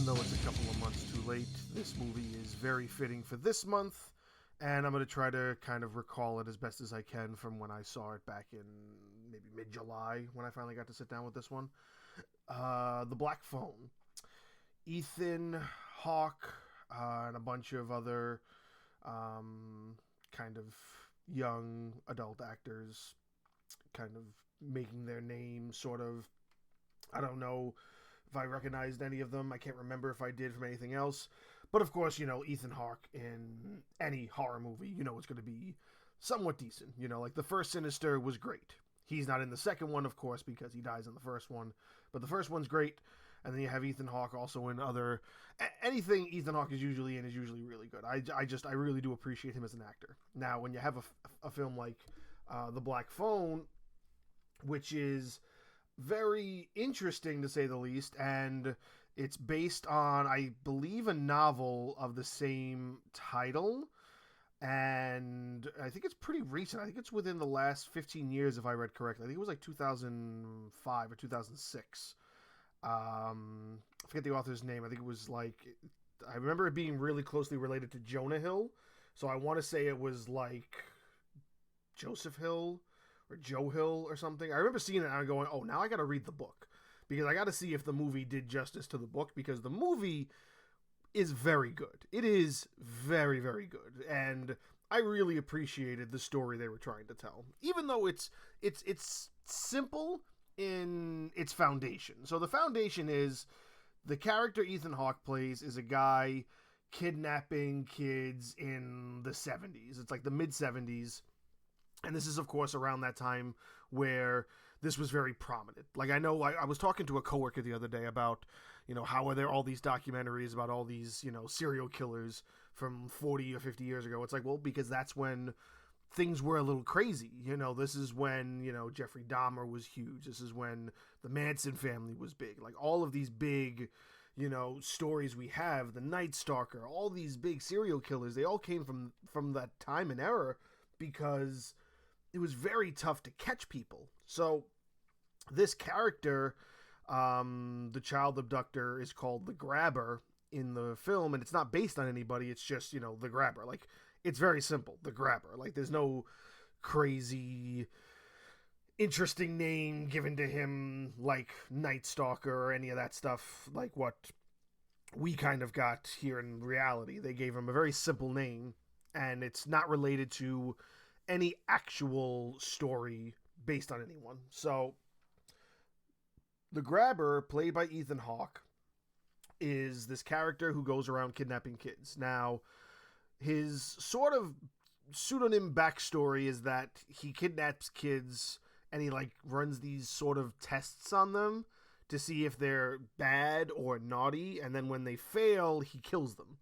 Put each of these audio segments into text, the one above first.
though it's a couple of months too late, this movie is very fitting for this month, and I'm going to try to kind of recall it as best as I can from when I saw it back in maybe mid-July when I finally got to sit down with this one. The Black Phone. Ethan Hawke and a bunch of other kind of young adult actors kind of making their name sort of. I don't know if I recognized any of them. I can't remember if I did from anything else. But of course, Ethan Hawke in any horror movie, it's going to be somewhat decent. Like the first Sinister was great. He's not in the second one, of course, because he dies in the first one. But the first one's great. And then you have Ethan Hawke also in other. Anything Ethan Hawke is usually in is usually really good. I really do appreciate him as an actor. Now, when you have a film like The Black Phone, which is very interesting to say the least, and it's based on, I believe, a novel of the same title, and I think it's pretty recent. I think it's within the last 15 years, if I read correctly. I think it was like 2005 or 2006. I forget the author's name. I think it was like, I remember it being really closely related to Jonah Hill, so I want to say it was like Joseph Hill or Joe Hill or something. I remember seeing it and I'm going, oh, now I got to read the book because I got to see if the movie did justice to the book, because the movie is very good. It is very, very good. And I really appreciated the story they were trying to tell, even though it's simple in its foundation. So the foundation is the character Ethan Hawke plays is a guy kidnapping kids in the 70s. It's like the mid 70s. And this is, of course, around that time where this was very prominent. Like, I know I was talking to a coworker the other day about, how are there all these documentaries about all these, serial killers from 40 or 50 years ago? It's like, well, because that's when things were a little crazy. This is when, Jeffrey Dahmer was huge. This is when the Manson family was big. Like, all of these big, stories we have, the Night Stalker, all these big serial killers, they all came from that time and era because it was very tough to catch people. So this character, the child abductor, is called the Grabber in the film, and it's not based on anybody. It's just, the Grabber. Like, it's very simple, the Grabber. Like, there's no crazy, interesting name given to him like Night Stalker or any of that stuff, like what we kind of got here in reality. They gave him a very simple name, and it's not related to any actual story based on anyone. So, the Grabber, played by Ethan Hawke, is this character who goes around kidnapping kids. Now, his sort of pseudonym backstory is that he kidnaps kids and he runs these sort of tests on them to see if they're bad or naughty, and then when they fail, he kills them.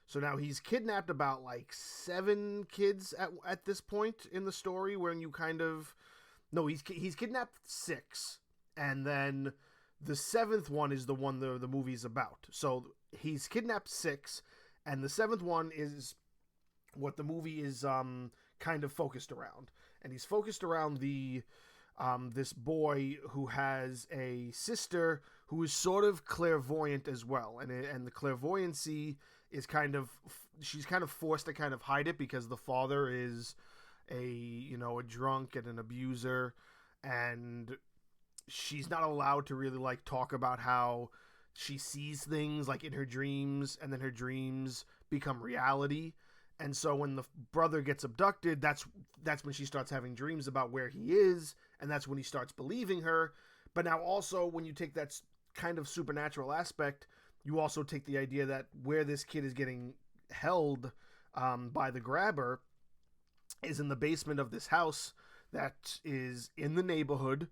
So now he's kidnapped about 7 kids at this point in the story, where you kind of... No, he's kidnapped 6, and then the 7th one is the one the movie's about. So he's kidnapped 6, and the 7th one is what the movie is kind of focused around. And he's focused around this boy who has a sister who is sort of clairvoyant as well, and the clairvoyancy is she's kind of forced to kind of hide it because the father is a drunk and an abuser, and she's not allowed to really talk about how she sees things in her dreams, and then her dreams become reality. And so when the brother gets abducted, that's when she starts having dreams about where he is, and that's when he starts believing her. But now also, when you take that kind of supernatural aspect, you also take the idea that where this kid is getting held by the Grabber is in the basement of this house that is in the neighborhood,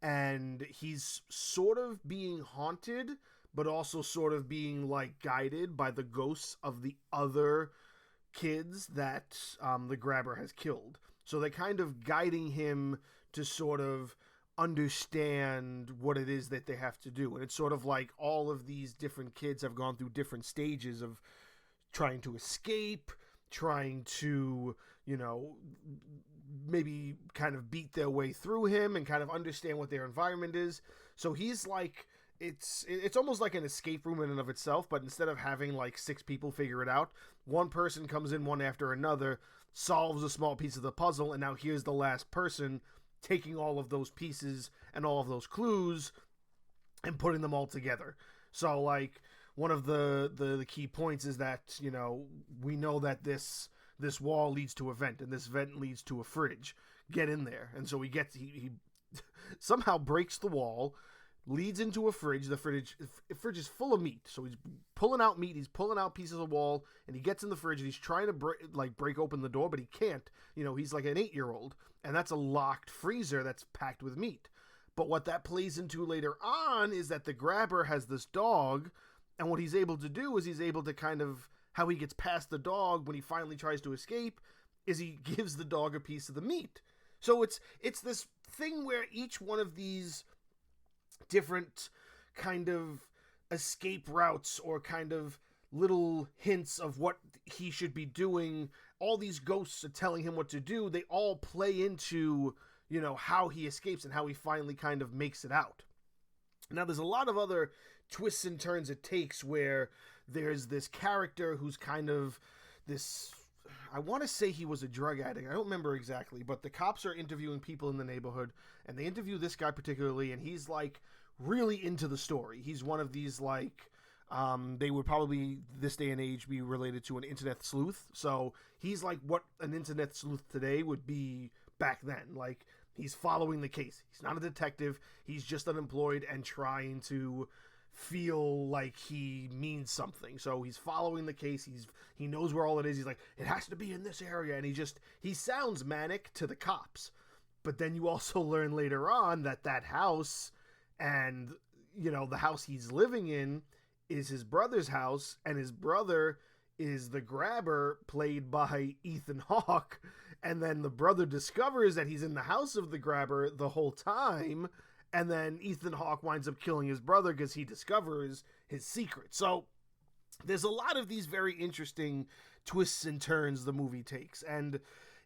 and he's sort of being haunted, but also sort of being guided by the ghosts of the other kids that the Grabber has killed. So they're kind of guiding him to sort of understand what it is that they have to do. And it's sort of like all of these different kids have gone through different stages of trying to escape, trying to, maybe kind of beat their way through him and kind of understand what their environment is. So he's it's almost like an escape room in and of itself, but instead of having like six people figure it out, one person comes in one after another, solves a small piece of the puzzle, and now here's the last person taking all of those pieces and all of those clues and putting them all together. So like one of the key points is that, you know, we know that this wall leads to a vent and this vent leads to a fridge. Get in there. And so he somehow breaks the wall, leads into a fridge. The fridge is full of meat. So he's pulling out meat, he's pulling out pieces of wall, and he gets in the fridge and he's trying to break open the door, but he can't. You know, he's like an 8-year-old, and that's a locked freezer that's packed with meat. But what that plays into later on is that the grabber has this dog, and what he's able to do is he's able to kind of, how he gets past the dog when he finally tries to escape, is he gives the dog a piece of the meat. So it's this thing where each one of these different kind of escape routes or kind of little hints of what he should be doing, all these ghosts are telling him what to do, they all play into, you know, how he escapes and how he finally kind of makes it out. Now, there's a lot of other twists and turns it takes where there's this character who's kind of this, I want to say he was a drug addict. I don't remember exactly, but the cops are interviewing people in the neighborhood, and they interview this guy particularly, and he's like really into the story. He's one of these like, they would probably this day and age be related to an internet sleuth. So he's like what an internet sleuth today would be back then. Like, he's following the case. He's not a detective. He's just unemployed and trying to feel like he means something. So he's following the case. He knows where all it is. He's like, it has to be in this area. And he sounds manic to the cops. But then you also learn later on that house and, you know, the house he's living in is his brother's house, and his brother is the grabber played by Ethan Hawke. And then the brother discovers that he's in the house of the grabber the whole time, and then Ethan Hawke winds up killing his brother because he discovers his secret. So there's a lot of these very interesting twists and turns the movie takes, and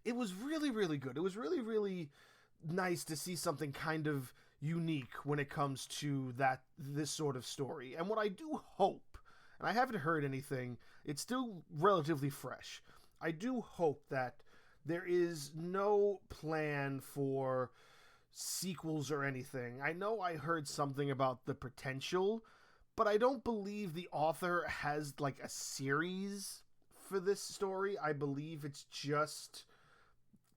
it was really, really good. It was really, really nice to see something kind of unique when it comes to this sort of story. And what I do hope, and I haven't heard anything, it's still relatively fresh, I do hope that there is no plan for sequels or anything. I know I heard something about the potential, but I don't believe the author has like a series for this story. I believe it's just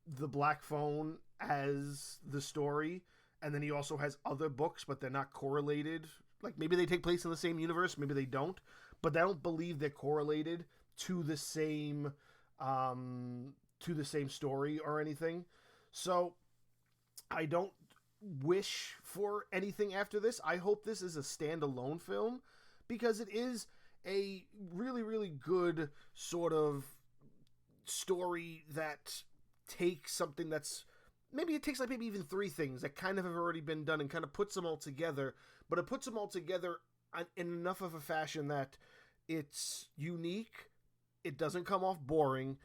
the Black Phone as the story, and then he also has other books, but they're not correlated. Like, maybe they take place in the same universe, maybe they don't, but I don't believe they're correlated to the same story or anything. So I don't wish for anything after this. I hope this is a standalone film, because it is a really, really good sort of story that takes something that's, maybe it takes like maybe even three things that kind of have already been done and kind of puts them all together, but it puts them all together in enough of a fashion that it's unique, it doesn't come off boring,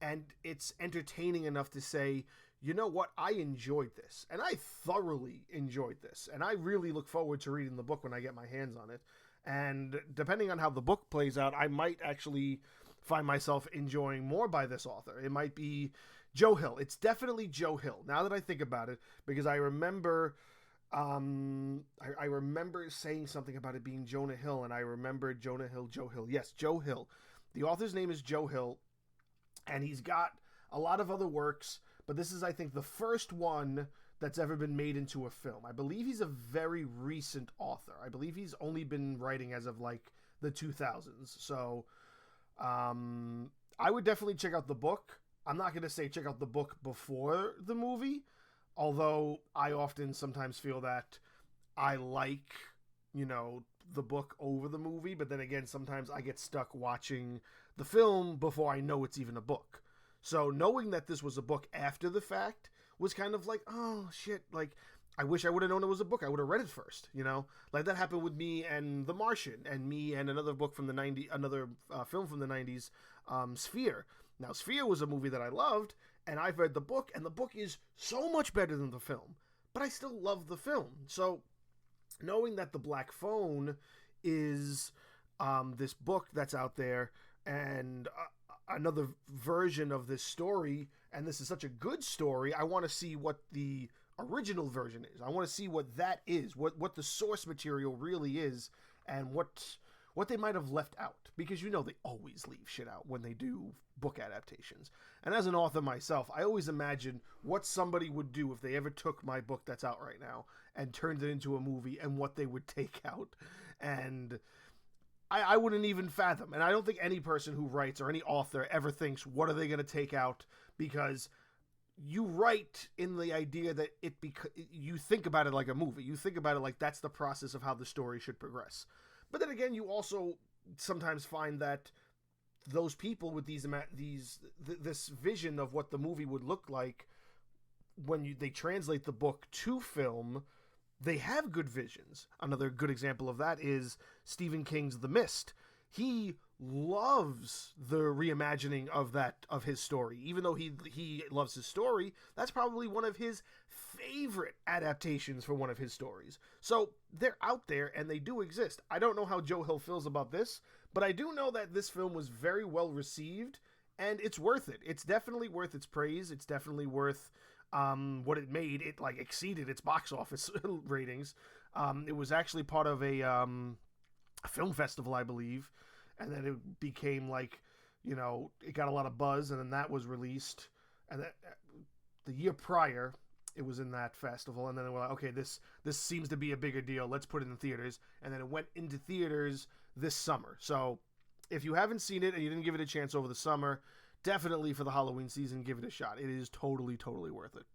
and it's entertaining enough to say, you know what, I enjoyed this, and I thoroughly enjoyed this, and I really look forward to reading the book when I get my hands on it. And depending on how the book plays out, I might actually find myself enjoying more by this author. It might be Joe Hill. It's definitely Joe Hill, now that I think about it, because I remember I remember saying something about it being Jonah Hill, and I remember Joe Hill. Yes, Joe Hill. The author's name is Joe Hill, and he's got a lot of other works, but this is, I think, the first one that's ever been made into a film. I believe he's a very recent author. I believe he's only been writing as of, like, the 2000s. So, I would definitely check out the book. I'm not going to say check out the book before the movie, although I often sometimes feel that I like, you know, the book over the movie, but then again, sometimes I get stuck watching the film before I know it's even a book. So knowing that this was a book after the fact was kind of like, oh shit, like, I wish I would have known it was a book. I would have read it first, you know? Like, that happened with me and The Martian, and me and another book from the 90s, another film from the 90s, Sphere. Now, Sphere was a movie that I loved, and I've read the book, and the book is so much better than the film, but I still love the film. So knowing that The Black Phone is this book that's out there, and another version of this story, and this is such a good story, I want to see what the original version is. I want to see what that is, what the source material really is, and what they might have left out, because they always leave shit out when they do book adaptations. And as an author myself, I always imagine what somebody would do if they ever took my book that's out right now and turned it into a movie, and what they would take out. And I wouldn't even fathom. And I don't think any person who writes or any author ever thinks, what are they going to take out? Because you write in the idea that you think about it like a movie. You think about it like that's the process of how the story should progress. But then again, you also sometimes find that those people with this vision of what the movie would look like when they translate the book to film, they have good visions. Another good example of that is Stephen King's The Mist. He loves the reimagining of his story. Even though he loves his story, that's probably one of his favorite adaptations for one of his stories. So they're out there and they do exist. I don't know how Joe Hill feels about this, but I do know that this film was very well received, and it's worth it. It's definitely worth its praise. It's definitely worth what it made. It exceeded its box office ratings. It was actually part of a film festival, I believe, and then it became it got a lot of buzz, and then that was released, and that, the year prior it was in that festival, and then they were like, okay, this seems to be a bigger deal, let's put it in theaters, and then it went into theaters this summer. So if you haven't seen it and you didn't give it a chance over the summer, definitely for the Halloween season, give it a shot. It is totally worth it.